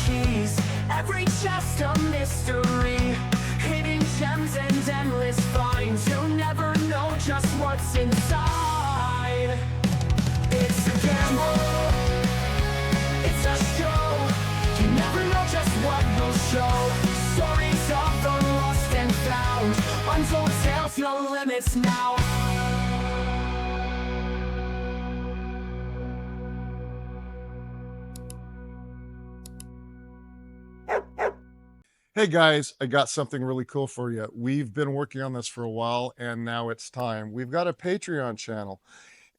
keys, every chest a mystery, hidden gems and endless finds. You'll never know just what's inside. It's a gamble, it's a show. You never know just what will show. Stories of the lost and found, untold tales, no limits now. Hey guys, I got something really cool for you. We've been working on this for a while and now it's time. We've got a Patreon channel.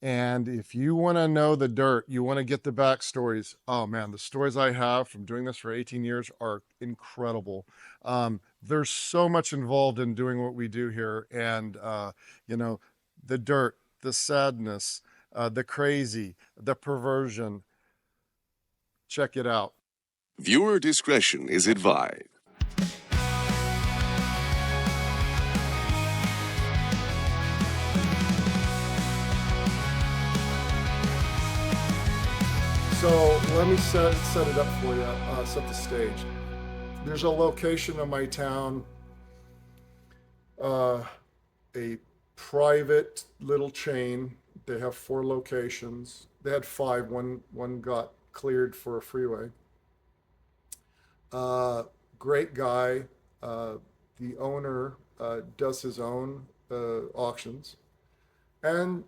And if you want to know the dirt, you want to get the backstories. Oh man, the stories I have from doing this for 18 years are incredible. There's so much involved in doing what we do here. And, you know, the dirt, the sadness, the crazy, the perversion. Check it out. Viewer discretion is advised. So let me set it up for you, set the stage. There's a location in my town, a private little chain. They have 4 locations. They had 5. One got cleared for a freeway. Great guy. The owner does his own auctions, and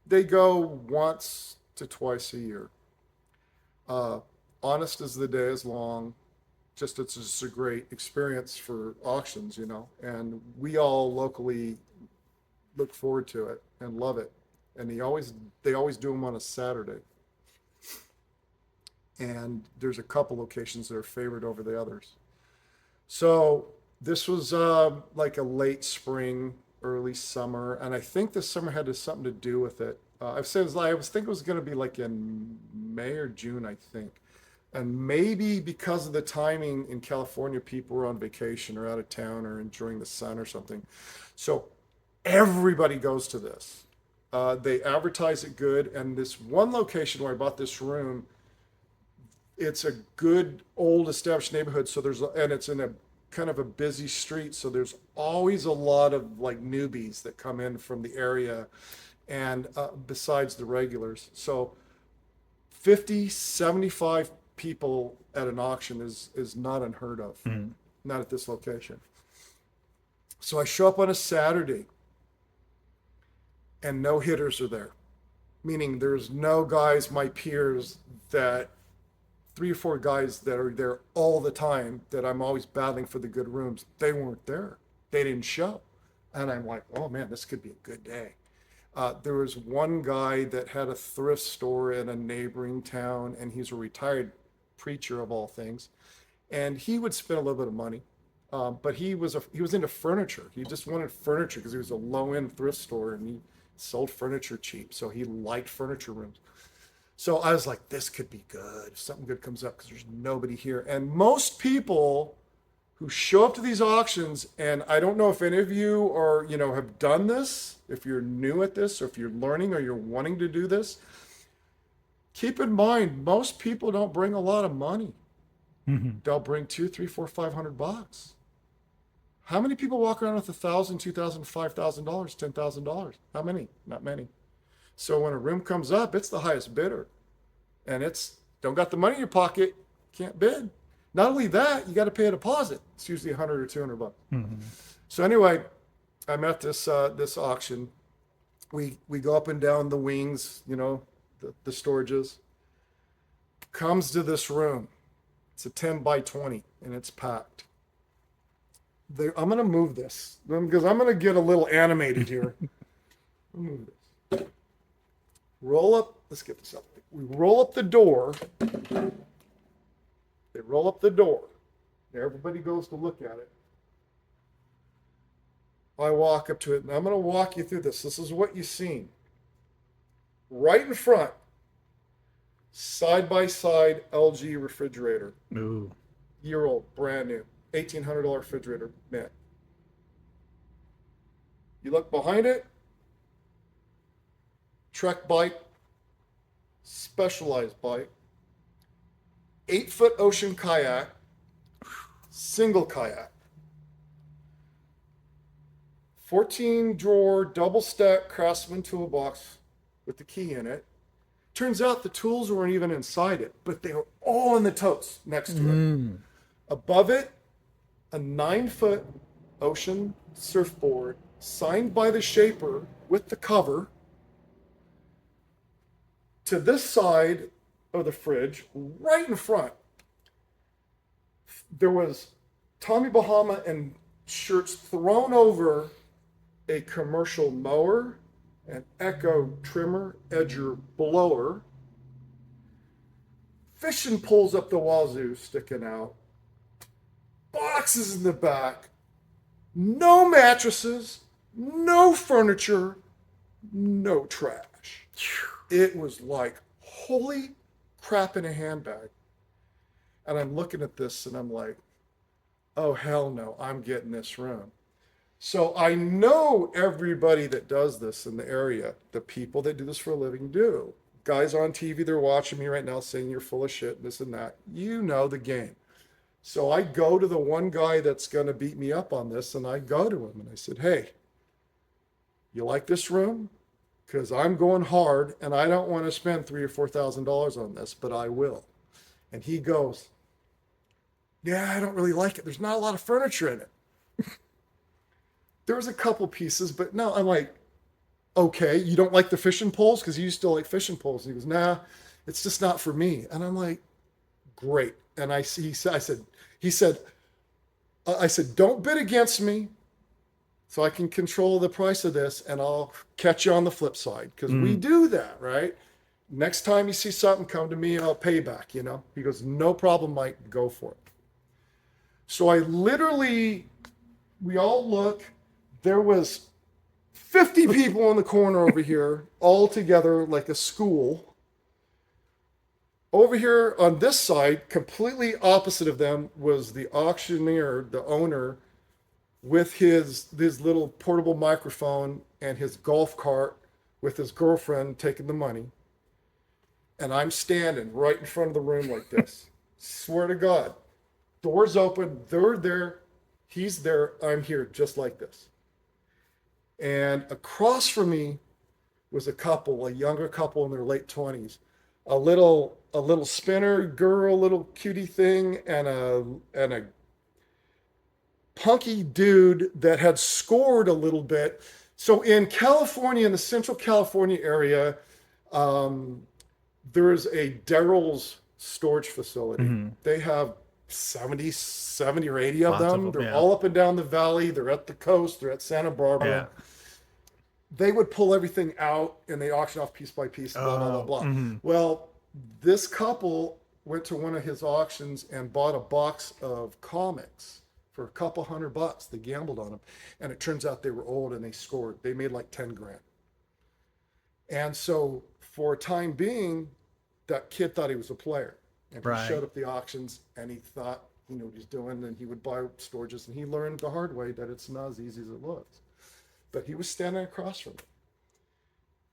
they go once to twice a year. Honest as the day is long. It's just a great experience for auctions, you know, and we all locally look forward to it and love it. And they always do them on a Saturday. And there's a couple locations that are favored over the others. So this was like a late spring, early summer, and I think the summer had something to do with it. I was thinking it was going to be like in May or June, I think. And maybe because of the timing in California, people were on vacation or out of town or enjoying the sun or something. So everybody goes to this. They advertise it good. And this one location where I bought this room, it's a good old established neighborhood. So it's in a kind of a busy street. So there's always a lot of like newbies that come in from the area, and besides the regulars. So 50, 75 people at an auction is not unheard of, not at this location. So I show up on a Saturday and no hitters are there, meaning there's no guys, my peers, that 3 or 4 guys that are there all the time that I'm always battling for the good rooms. They weren't there. They didn't show. And I'm like, oh man, this could be a good day. There was one guy that had a thrift store in a neighboring town, and he's a retired preacher of all things. And he would spend a little bit of money, but he was into furniture. He just wanted furniture because he was a low-end thrift store and he sold furniture cheap. So he liked furniture rooms. So I was like, this could be good if something good comes up, because there's nobody here. And most people who show up to these auctions, and I don't know if any of you are, have done this, if you're new at this, or if you're learning or you're wanting to do this, keep in mind, most people don't bring a lot of money. Mm-hmm. They'll bring $200, $300, $400, $500. How many people walk around with $1,000, $2,000, $5,000, $10,000? How many? Not many. So when a room comes up, it's the highest bidder, and don't got the money in your pocket, can't bid. Not only that, you got to pay a deposit. It's usually $100 or $200. Mm-hmm. So anyway, I'm at this auction. We go up and down the wings, the storages. Comes to this room. It's a 10 by 20, and it's packed. I'm going to move this because I'm going to get a little animated here. Move this. Roll up. Let's get this up. We roll up the door. They roll up the door. Everybody goes to look at it. I walk up to it, and I'm going to walk you through this. This is what you've seen. Right in front, side-by-side LG refrigerator. Ooh. Year-old, brand new. $1,800 refrigerator, net. You look behind it, Trek bike, Specialized bike. 8-foot ocean kayak, single kayak, 14 drawer double stack Craftsman toolbox with the key in it. Turns out the tools weren't even inside it, but they were all in the totes next to it. Above it, a 9-foot ocean surfboard signed by the shaper with the cover. To this side of the fridge, right in front, there was Tommy Bahama and shirts thrown over a commercial mower, an Echo trimmer, edger blower, fishing poles up the wazoo sticking out, boxes in the back, no mattresses, no furniture, no trash. It was like, holy crap in a handbag. And I'm looking at this and I'm like, oh, hell no, I'm getting this room. So I know everybody that does this in the area, the people that do this for a living do. Guys on TV, they're watching me right now saying you're full of shit, this and that. You know the game. So I go to the one guy that's going to beat me up on this, and I go to him and I said, hey, you like this room? Because I'm going hard and I don't want to spend $3,000 or $4,000 on this, but I will. And he goes, yeah, I don't really like it. There's not a lot of furniture in it. There was a couple pieces, but no, I'm like, okay, you don't like the fishing poles? Because you used to like fishing poles. And he goes, nah, it's just not for me. And I'm like, great. And I said, don't bid against me so I can control the price of this, and I'll catch you on the flip side. Because we do that, right? Next time you see something, come to me and I'll pay back, you know? He goes, no problem, Mike, go for it. So I literally, we all look, there was 50 people in the corner over here, all together like a school. Over here on this side, completely opposite of them, was the auctioneer, the owner, with his little portable microphone and his golf cart with his girlfriend taking the money. And I'm standing right in front of the room like this. Swear to God. Doors open, they're there, he's there, I'm here, just like this. And across from me was a couple, a younger couple in their late 20s, a little spinner girl, little cutie thing, and a punky dude that had scored a little bit. So in California, in the Central California area, there is a Daryl's storage facility. They have 70 or 80 of them. They're all up and down the valley. They're at the coast. They're at Santa Barbara. Yeah. They would pull everything out and they auction off piece by piece, blah, blah, blah, blah. Well, this couple went to one of his auctions and bought a box of comics for a couple $100. They gambled on them. And it turns out they were old and they scored. They made like 10 grand. And so for a time being, that kid thought he was a player. And he showed up at the auctions and he thought he knew what he's doing, and he would buy storages, and he learned the hard way that it's not as easy as it looks. But he was standing across from me.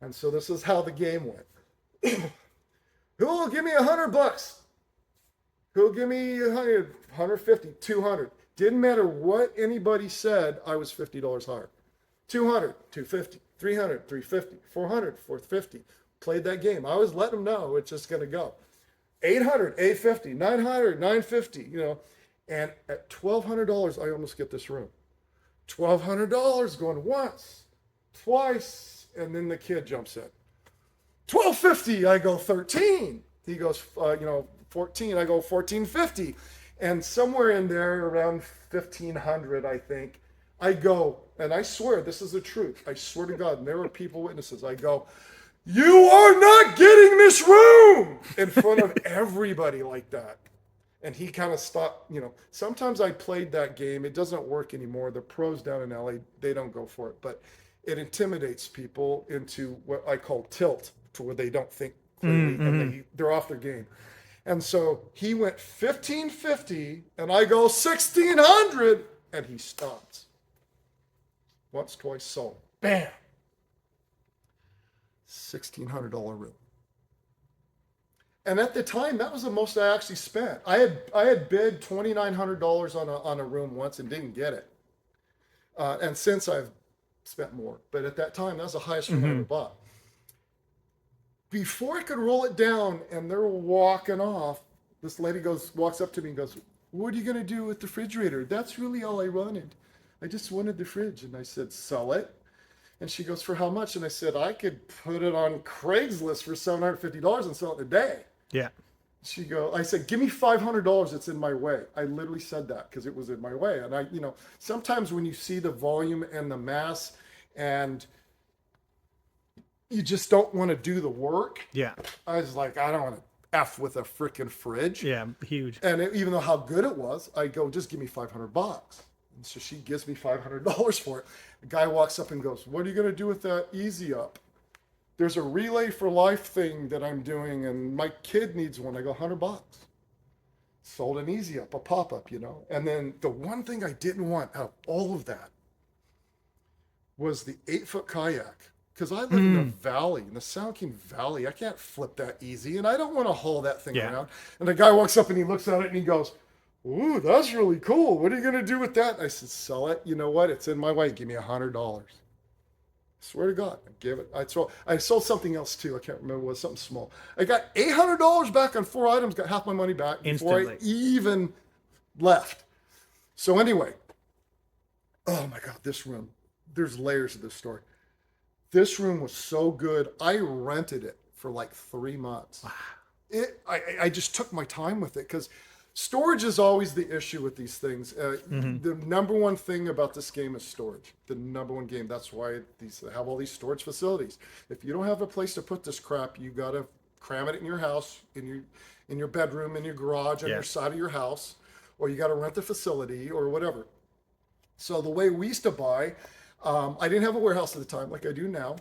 And so this is how the game went. Who will give me $100? Who will give me 100, 150, 200? Didn't matter what anybody said, I was $50 higher. 200, 250, 300, 350, 400, 450. Played that game. I was letting them know it's just going to go. 800, 850, 900, 950, you know. And at $1,200, I almost get this room. $1,200 going once, twice, and then the kid jumps in. $1,250, I go 13. He goes, 14, I go 1450. And somewhere in there around 1,500, I think, I go, and I swear, this is the truth. I swear to God, and there are people witnesses. I go, you are not getting this room in front of everybody like that. And he kind of stopped, sometimes I played that game. It doesn't work anymore. The pros down in LA, they don't go for it, but it intimidates people into what I call tilt, to where they don't think clearly and they're off their game. And so he went 1,550 and I go 1,600 and he stops. Once, twice, sold. Bam. $1,600 room. And at the time, that was the most I actually spent. I had bid $2,900 on a room once and didn't get it. And since I've spent more, but at that time, that was the highest room I ever bought. Before I could roll it down, and they're walking off, this lady walks up to me and goes, "What are you gonna do with the refrigerator? That's really all I wanted. I just wanted the fridge." And I said, "Sell it." And she goes, "For how much?" And I said, "I could put it on Craigslist for $750 and sell it in a day." Yeah. I said, "Give me $500. It's in my way." I literally said that because it was in my way. And sometimes when you see the volume and the mass and you just don't want to do the work. Yeah. I was like, I don't want to F with a freaking fridge. Yeah. Huge. And even though how good it was, I go, "Just give me $500. And so she gives me $500 for it. The guy walks up and goes, "What are you going to do with that Easy Up? There's a Relay for Life thing that I'm doing, and my kid needs one." I go, $100. Sold an Easy Up, a pop-up, And then the one thing I didn't want out of all of that was the 8-foot kayak. Because I live in the valley, in the Sound King Valley. I can't flip that easy, and I don't want to haul that thing around. And the guy walks up and he looks at it and he goes, "Ooh, that's really cool. What are you going to do with that?" And I said, "Sell it. You know what? It's in my way. Give me $100. Swear to God, I give it. I sold something else too. I can't remember. It was something small. I got $800 back on 4 items, got half my money back before I even left. So anyway, oh my God, this room, there's layers of this story. This room was so good. I rented it for like 3 months. Wow. I just took my time with it because storage is always the issue with these things. The number one thing about this game is storage. The number one game. That's why they have all these storage facilities. If you don't have a place to put this crap, you got to cram it in your house, in your bedroom, in your garage, on your side of your house, or you got to rent the facility or whatever. So the way we used to buy, I didn't have a warehouse at the time like I do now.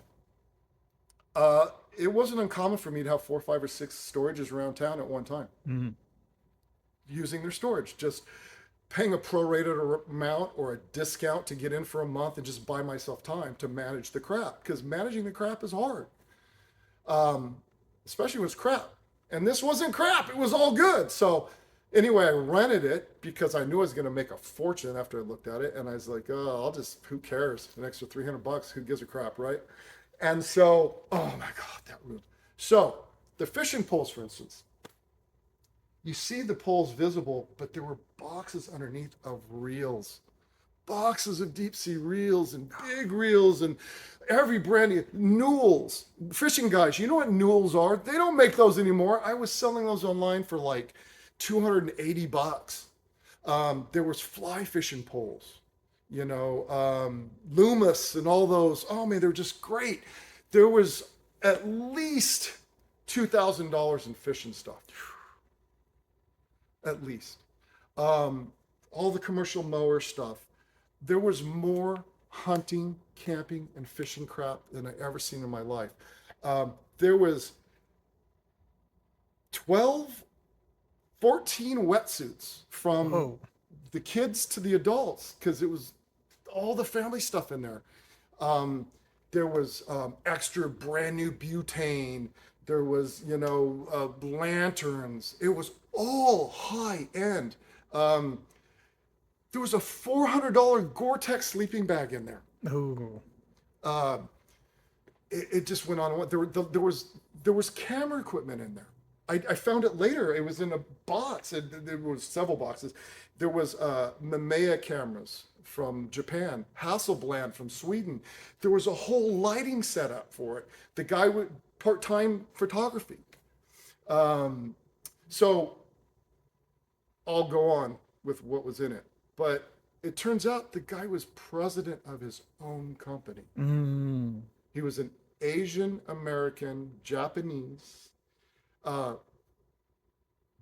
It wasn't uncommon for me to have 4, 5, or 6 storages around town at one time. Using their storage, just paying a prorated amount or a discount to get in for a month and just buy myself time to manage the crap, because managing the crap is hard, especially when it's crap. And this wasn't crap, it was all good. So anyway, I rented it because I knew I was going to make a fortune after I looked at it, and I was like, "Oh, who cares, an extra $300, who gives a crap," right? And so, oh my God, that room. So the fishing poles, for instance, you see the poles visible, but there were boxes underneath of reels, boxes of deep sea reels and big reels and every brand new Newells. Fishing guys, you know what Newells are? They don't make those anymore. I was selling those online for like $280. There was fly fishing poles, Loomis and all those. Oh man, they're just great. There was at least $2,000 in fishing stuff. At least. All the commercial mower stuff. There was more hunting, camping, and fishing crap than I ever seen in my life. There was 14 wetsuits from the kids to the adults, because it was all the family stuff in there. There was extra brand new butane. There was, lanterns. It was all high end. There was a $400 Gore-Tex sleeping bag in there. It just went on. There was camera equipment in there. I found it later. It was in a box. There was several boxes. There was Mamiya cameras from Japan, Hasselblad from Sweden. There was a whole lighting setup for it. The guy with part-time photography. So I'll go on with what was in it. But it turns out the guy was president of his own company. He was an Asian American, Japanese. Don't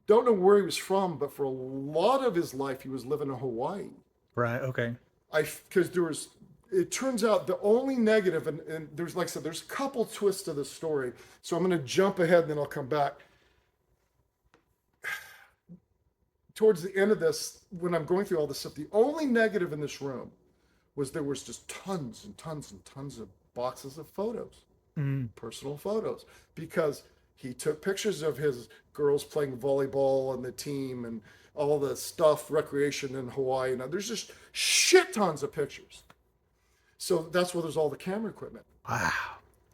know where he was from, but for a lot of his life, he was living in Hawaii. Right. Okay. Because it turns out the only negative, and there's, like I said, there's a couple twists to the story. So I'm going to jump ahead and then I'll come back. Towards the end of this, when I'm going through all this stuff, the only negative in this room was there was just tons and tons and tons of boxes of photos, personal photos, because He took pictures of his girls playing volleyball and the team and all the stuff, recreation in Hawaii. And there's just shit tons of pictures. So that's where there's all the camera equipment. Wow.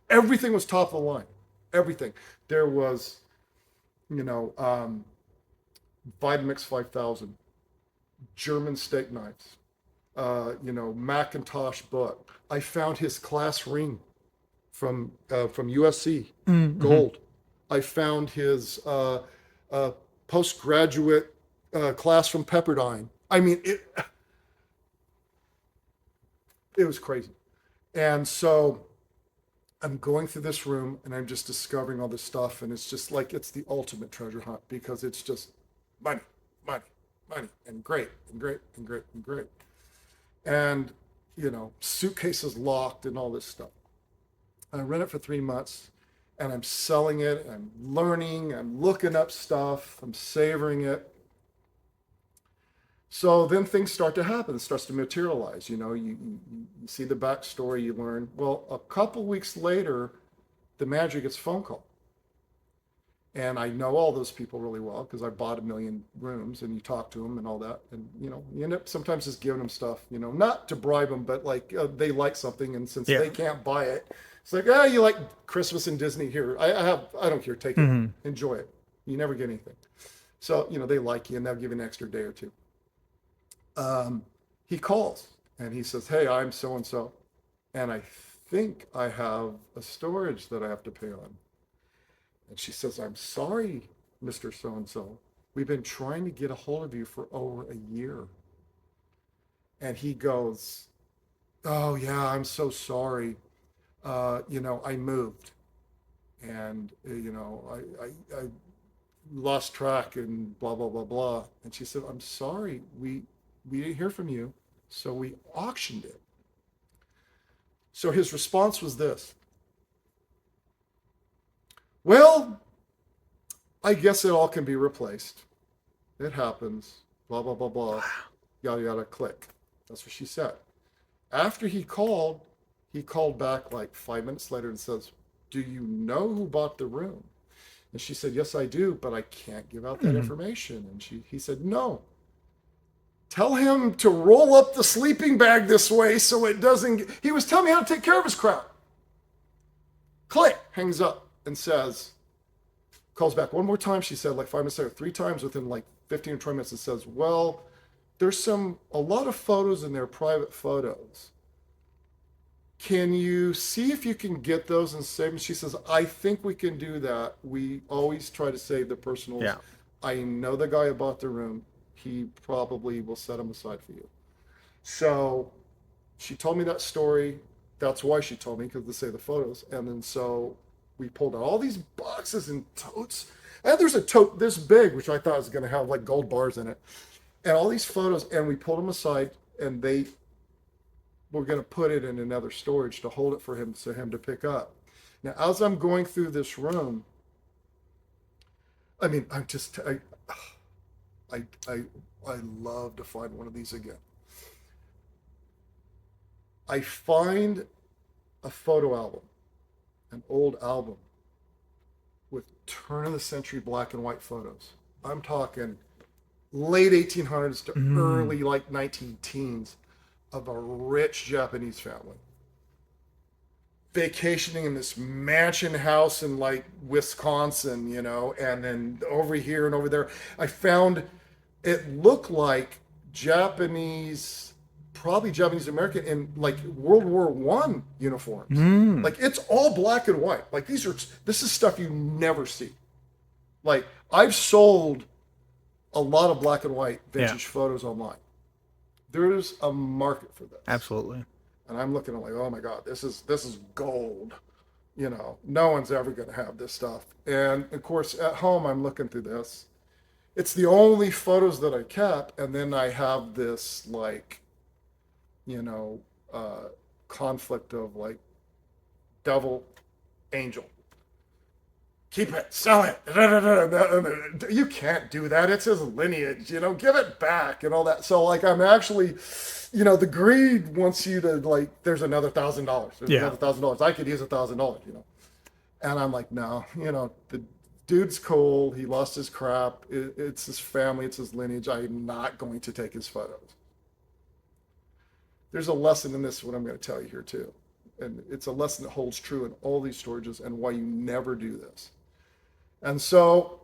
Everything was top of the line. Everything. There was, Vitamix 5000, German steak knives, Macintosh book. I found his class ring from USC, gold. I found his postgraduate class from Pepperdine. I mean, it was crazy. And so I'm going through this room and I'm just discovering all this stuff. And it's just like, it's the ultimate treasure hunt because it's just money, money, money, and great, and great, and great, and great. And, suitcases locked and all this stuff. I rent it for 3 months and I'm selling it. I'm learning, I'm looking up stuff, I'm savoring it. So then things start to happen. It starts to materialize. You see the backstory, you learn. Well, a couple weeks later, the manager gets a phone call. And I know all those people really well because I bought 1 million rooms and you talk to them and all that. And, you end up sometimes just giving them stuff, not to bribe them, but like they like something. And since they can't buy it, it's like, you like Christmas and Disney here. I don't care. Take it. Enjoy it. You never get anything. So, they like you and they'll give you an extra day or two. He calls and he says, hey, I'm so-and-so. And I think I have a storage that I have to pay on. And she says, I'm sorry, Mr. So-and-so. We've been trying to get a hold of you for over a year. And he goes, oh yeah, I'm so sorry. I moved and, I lost track and blah, blah, blah, blah. And she said, I'm sorry. We didn't hear from you, so we auctioned it. So his response was this. Well, I guess it all can be replaced. It happens, blah, blah, blah, blah, yada, yada, click. That's what she said. After he called back like 5 minutes later and says, do you know who bought the room? And she said, yes, I do, but I can't give out that information. And he said, no. Tell him to roll up the sleeping bag this way so it doesn't... He was telling me how to take care of his crowd. Click, hangs up and says, calls back one more time. She said like 5 minutes later, 3 times within like 15 or 20 minutes and says, well, there's a lot of photos in there, private photos. Can you see if you can get those and save them? She says, I think we can do that. We always try to save the personals. Yeah. I know the guy who bought the room. He probably will set them aside for you. So she told me that story. That's why she told me, because they say the photos. And then so we pulled out all these boxes and totes. And there's a tote this big, which I thought was going to have like gold bars in it. And all these photos, and we pulled them aside, and they were going to put it in another storage to hold it for him, so him to pick up. Now, as I'm going through this room, I mean, I love to find one of these again. I find a photo album, an old album with turn of the century black and white photos. I'm talking late 1800s to early like 19 teens of a rich Japanese family vacationing in this mansion house in like Wisconsin, and then over here and over there. I found it looked like Japanese, probably Japanese American in like World War I uniforms. Like it's all black and white. Like this is stuff you never see. Like I've sold a lot of black and white vintage photos online. There's a market for this. Absolutely. And I'm looking at like, oh my God, this is gold. No one's ever going to have this stuff. And of course, at home, I'm looking through this. It's the only photos that I kept. And then I have this like, conflict of like devil, angel. Keep it, sell it. You can't do that. It's his lineage, give it back and all that. So like, I'm actually, the greed wants you to like, there's another $1,000. There's another $1,000. I could use $1,000, And I'm like, no, the dude's cool. He lost his crap. It's his family. It's his lineage. I'm not going to take his photos. There's a lesson in this, what I'm going to tell you here too. And it's a lesson that holds true in all these storages and why you never do this. And so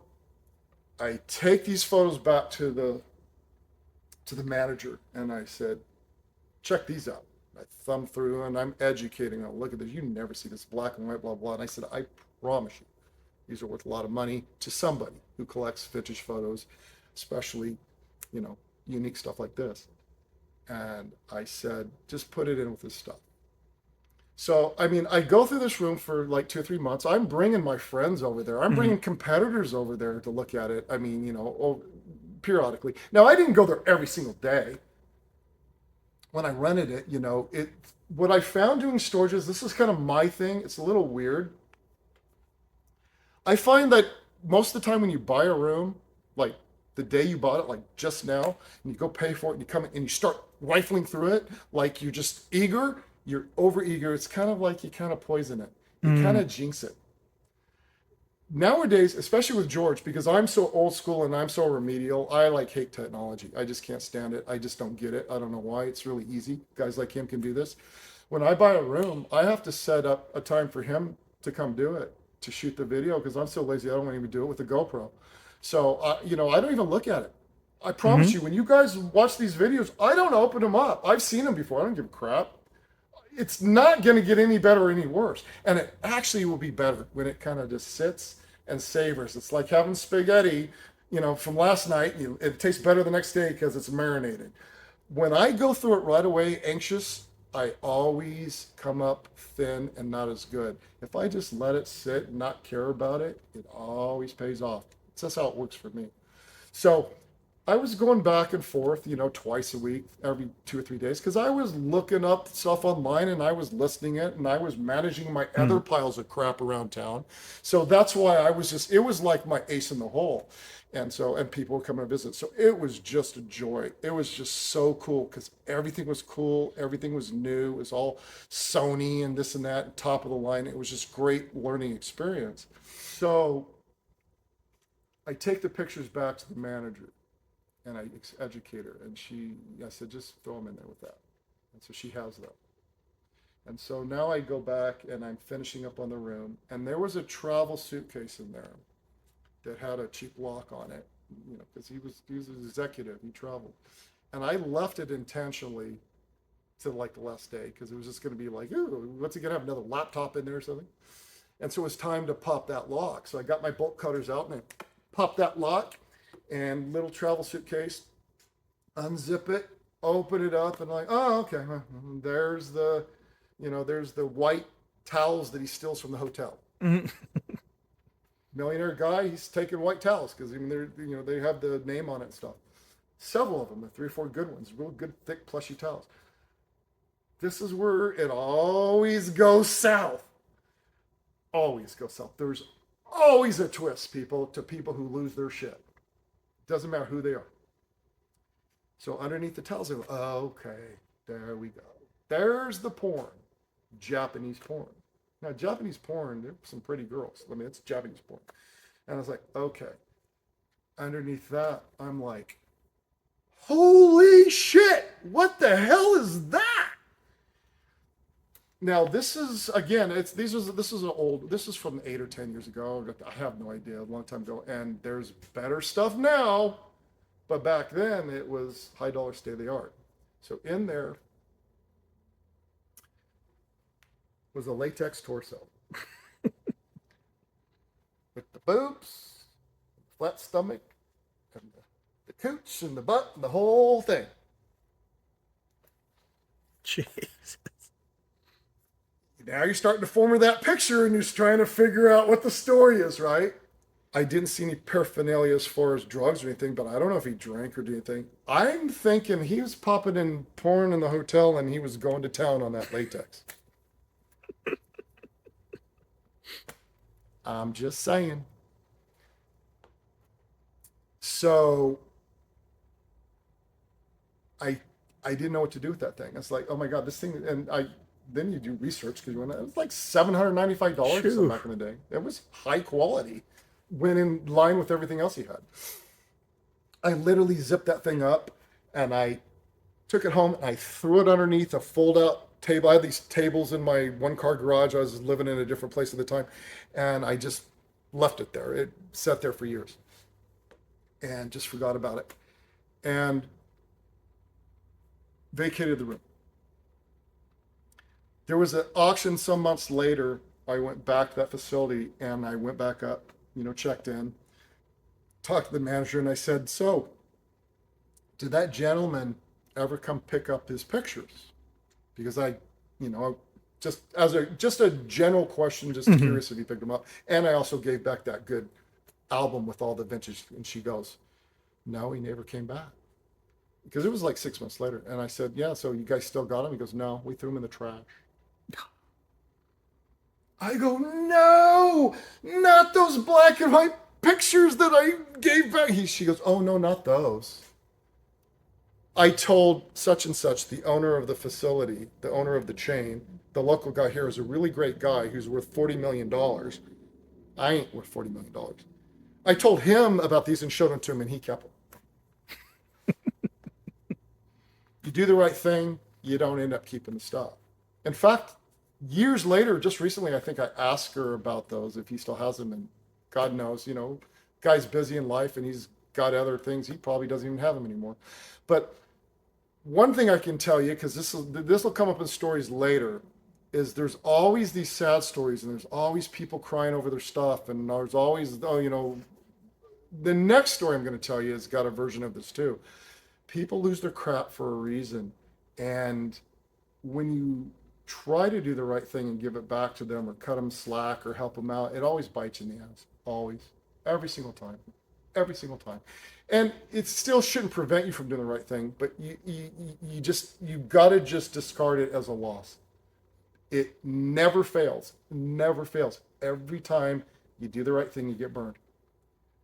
I take these photos back to the manager and I said, check these out. I thumb through and I'm educating them. Look at this. You never see this black and white, blah, blah. And I said, I promise you, these are worth a lot of money to somebody who collects vintage photos, especially, unique stuff like this. And I said, just put it in with this stuff. So, I mean, I go through this room for like 2 or 3 months. I'm bringing my friends over there. I'm bringing competitors over there to look at it. I mean, periodically. Now, I didn't go there every single day. When I rented it, what I found doing storages, this is kind of my thing. It's a little weird. I find that most of the time when you buy a room, like the day you bought it, like just now, and you go pay for it and you come in and you start rifling through it, like you're just eager, you're over eager. It's kind of like you kind of poison it. You kind of jinx it. Nowadays, especially with George, because I'm so old school and I'm so remedial, I hate technology. I just can't stand it. I just don't get it. I don't know why. It's really easy. Guys like him can do this. When I buy a room, I have to set up a time for him to come do it, to shoot the video, because I'm so lazy I don't want to even do it with the GoPro. So, I don't even look at it. I promise you, when you guys watch these videos, I don't open them up. I've seen them before. I don't give a crap. It's not going to get any better or any worse. And it actually will be better when it kind of just sits and savors. It's like having spaghetti, from last night. It tastes better the next day because it's marinated. When I go through it right away, anxious, I always come up thin and not as good. If I just let it sit and not care about it, it always pays off. That's how it works for me. So I was going back and forth, twice a week, every 2 or 3 days, because I was looking up stuff online and I was listing it and I was managing my other piles of crap around town. So that's why it was like my ace in the hole. And people would come and visit. So it was just a joy. It was just so cool because everything was cool. Everything was new. It was all Sony and this and that, and top of the line. It was just great learning experience. So I take the pictures back to the manager and I educate her. And I said, just throw them in there with that. And so she has them. And so now I go back and I'm finishing up on the room. And there was a travel suitcase in there that had a cheap lock on it, because he was an executive, he traveled. And I left it intentionally to the last day, because it was just going to be like, ooh, what's he going to have, another laptop in there or something? And so it was time to pop that lock. So I got my bolt cutters out and I popped that lock and little travel suitcase, unzip it, open it up, and oh, okay, there's the white towels that he steals from the hotel. Millionaire guy, he's taking white towels because they have the name on it and stuff. Several of them, 3 or 4 good ones, real good thick plushy towels. This is where it always goes south. Always goes south. There's always a twist, people, to people who lose their shit. Doesn't matter who they are. So underneath the towels, okay, there we go. There's the porn, Japanese porn. Now, Japanese porn, there's some pretty girls. I mean, it's Japanese porn. And I was like, okay. Underneath that, I'm like, holy shit, what the hell is that? Now, this is, again, this is from 8 or 10 years ago. I have no idea, a long time ago. And there's better stuff now. But back then, it was high dollar, state of the art. So in there was a latex torso with the boobs, the flat stomach, and the cooch and the butt and the whole thing. Jesus. Now you're starting to form that picture and you're trying to figure out what the story is, right? I didn't see any paraphernalia as far as drugs or anything, but I don't know if he drank or did anything. I'm thinking he was popping in porn in the hotel and he was going to town on that latex. I'm just saying. So I didn't know what to do with that thing. It's like, oh my God, this thing, and then you do research because you want to. It was like $795 or something back in the day. It was high quality, went in line with everything else he had. I literally zipped that thing up, and I took it home and I threw it underneath a fold-out table. I had these tables in my one-car garage. I was living in a different place at the time, and I just left it there. It sat there for years, and just forgot about it, and vacated the room. There was an auction some months later. I went back to that facility, and I went back up, checked in, talked to the manager, and I said, so did that gentleman ever come pick up his pictures? Because I just a general question, just curious if he picked them up. And I also gave back that good album with all the vintage. And she goes, no, he never came back. Because it was like 6 months later. And I said, yeah, so you guys still got him? He goes, no, we threw him in the trash. I go, no, not those black and white pictures that I gave back. She goes, oh, no, not those. I told such and such, the owner of the facility, the owner of the chain, the local guy here is a really great guy who's worth $40 million. I ain't worth $40 million. I told him about these and showed them to him, and he kept them. You do the right thing, you don't end up keeping the stuff. In fact, years later, just recently, I think I asked her about those, if he still has them, and God knows, guy's busy in life and he's got other things. He probably doesn't even have them anymore. But one thing I can tell you, because this will come up in stories later, is there's always these sad stories, and there's always people crying over their stuff, and there's always, the next story I'm going to tell you has got a version of this too. People lose their crap for a reason, and when you try to do the right thing and give it back to them or cut them slack or help them out, it always bites you in the ass. Always. Every single time. And it still shouldn't prevent you from doing the right thing, but you got to just discard it as a loss. It never fails. Every time you do the right thing, you get burned.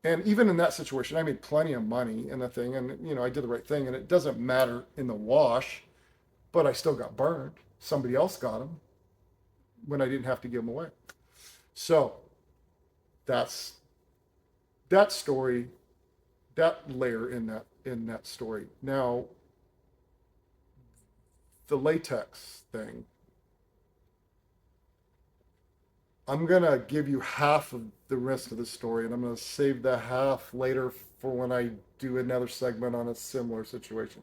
And even in that situation, I made plenty of money in the thing, and I did the right thing, and it doesn't matter in the wash, but I still got burned. Somebody else got them when I didn't have to give them away. So that's that story, that layer in that story. Now, the latex thing, I'm going to give you half of the rest of the story, and I'm going to save the half later for when I do another segment on a similar situation.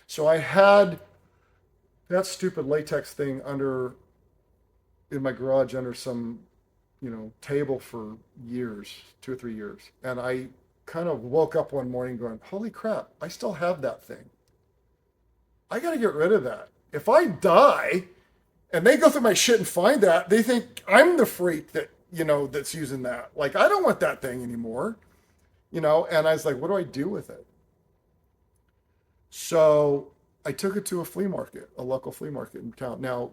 So I had that stupid latex thing in my garage under some, table for years, 2 or 3 years. And I kind of woke up one morning going, holy crap, I still have that thing. I got to get rid of that. If I die and they go through my shit and find that, they think I'm the freak that, that's using that. Like, I don't want that thing anymore, and I was like, what do I do with it? So I took it to a local flea market in town. Now,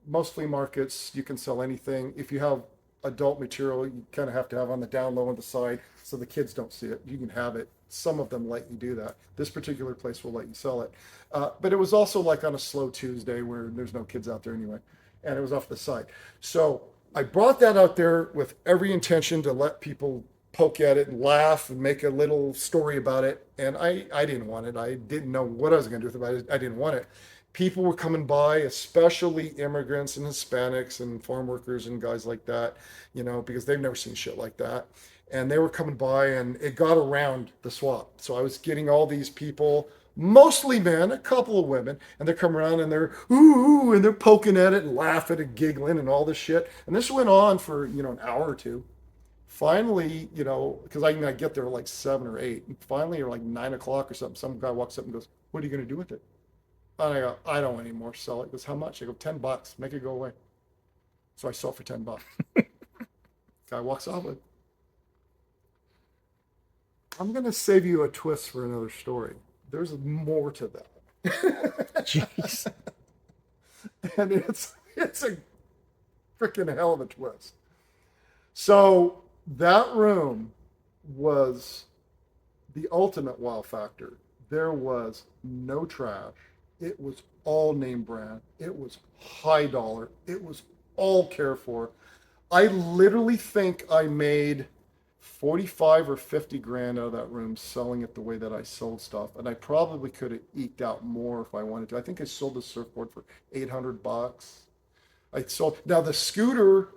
most flea markets, you can sell anything. If you have adult material, you kind of have to have on the down low on the side so the kids don't see it. You can have it. Some of them let you do that. This particular place will let you sell it. But it was also like on a slow Tuesday where there's no kids out there anyway. And it was off the side. So I brought that out there with every intention to let people poke at it and laugh and make a little story about it. And I didn't want it. I didn't know what I was going to do with it, but I didn't want it. People were coming by, especially immigrants and Hispanics and farm workers and guys like that, because they've never seen shit like that. And they were coming by, and it got around the swap. So I was getting all these people, mostly men, a couple of women, and they're coming around and they're, ooh, and they're poking at it and laughing and giggling and all this shit. And this went on for, an hour or two. Finally, because I get there at like 7 or 8. And finally, at like 9 o'clock or something, some guy walks up and goes, what are you going to do with it? And I go, I don't anymore. Sell it. He goes, how much? I go, $10. Make it go away. So I sold for $10. Guy walks off with. I'm going to save you a twist for another story. There's more to that. Jeez. And it's a freaking hell of a twist. So that room was the ultimate wow factor. There was no trash. It was all name brand. It was high dollar. It was all cared for. I literally think I made 45 or 50 grand out of that room selling it the way that I sold stuff. And I probably could have eked out more if I wanted to. I think I sold the surfboard for $800. I sold, now the scooter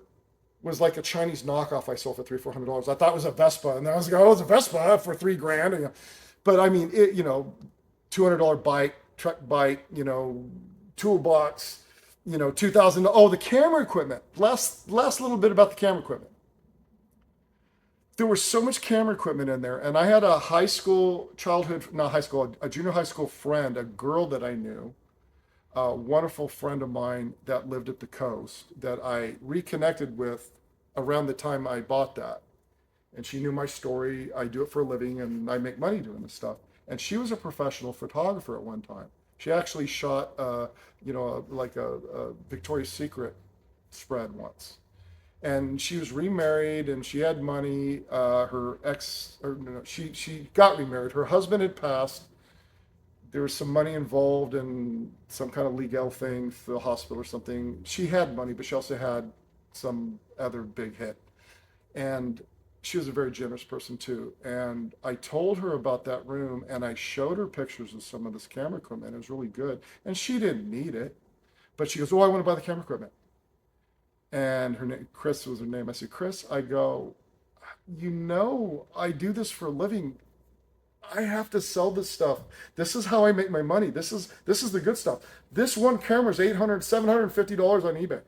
was like a Chinese knockoff I sold for $300-400. I thought it was a Vespa. And I was like, oh, it's a Vespa for 3 grand. And, but I mean, it, $200 bike, truck bike, toolbox, 2000. Oh, the camera equipment. Last little bit about the camera equipment. There was so much camera equipment in there, and I had a high school, not high school, a junior high school friend, a girl that I knew, a wonderful friend of mine that lived at the coast that I reconnected with around the time I bought that. And she knew my story. I do it for a living, and I make money doing this stuff. And she was a professional photographer at one time. She actually shot, like a Victoria's Secret spread once. And she was remarried, and she had money. Her ex, or no, she got remarried. Her husband had passed. There was some money involved in some kind of legal thing for the hospital or something. She had money, but she also had some other big hit. And she was a very generous person too. And I told her about that room, and I showed her pictures of some of this camera equipment. It was really good. And she didn't need it, but she goes, oh, I want to buy the camera equipment. And her name, Chris was her name. I said, Chris, I go, I do this for a living. I have to sell this stuff. This is how I make my money. This is the good stuff. This one camera is $750 on eBay.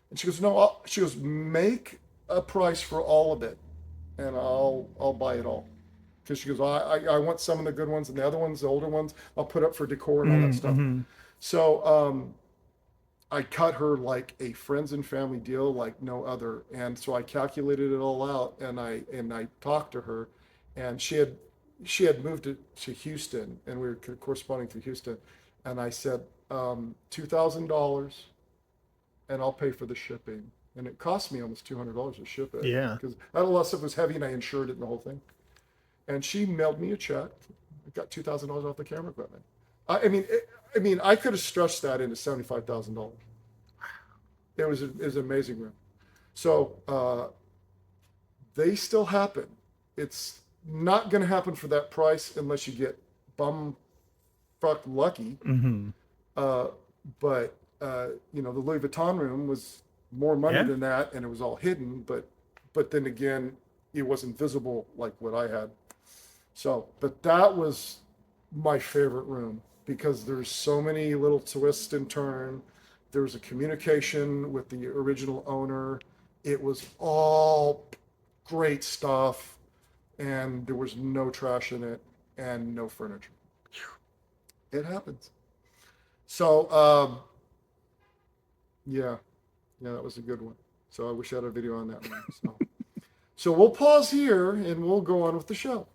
And she goes, no, she goes, make a price for all of it, and I'll buy it all. Because she goes, I want some of the good ones, and the other ones, the older ones, I'll put up for decor and all that stuff. So I cut her like a friends and family deal like no other. And so I calculated it all out, and I talked to her, and she had moved to Houston, and we were corresponding through Houston. And I said, $2,000, and I'll pay for the shipping. And it cost me almost $200 to ship it. Yeah. Because I had a lot of stuff that was heavy, and I insured it and the whole thing. And she mailed me a check. I got $2,000 off the camera equipment. I could have stretched that into $75,000. It was an amazing room. So they still happen. It's not going to happen for that price unless you get fuck lucky. But the Louis Vuitton room was more money than that, and it was all hidden. But then again, it wasn't visible like what I had. So, but that was my favorite room because there's so many little twists and turns. There was a communication with the original owner. It was all great stuff, and there was no trash in it and no furniture. It happens. So, yeah, that was a good one. So I wish I had a video on that one. So we'll pause here and we'll go on with the show.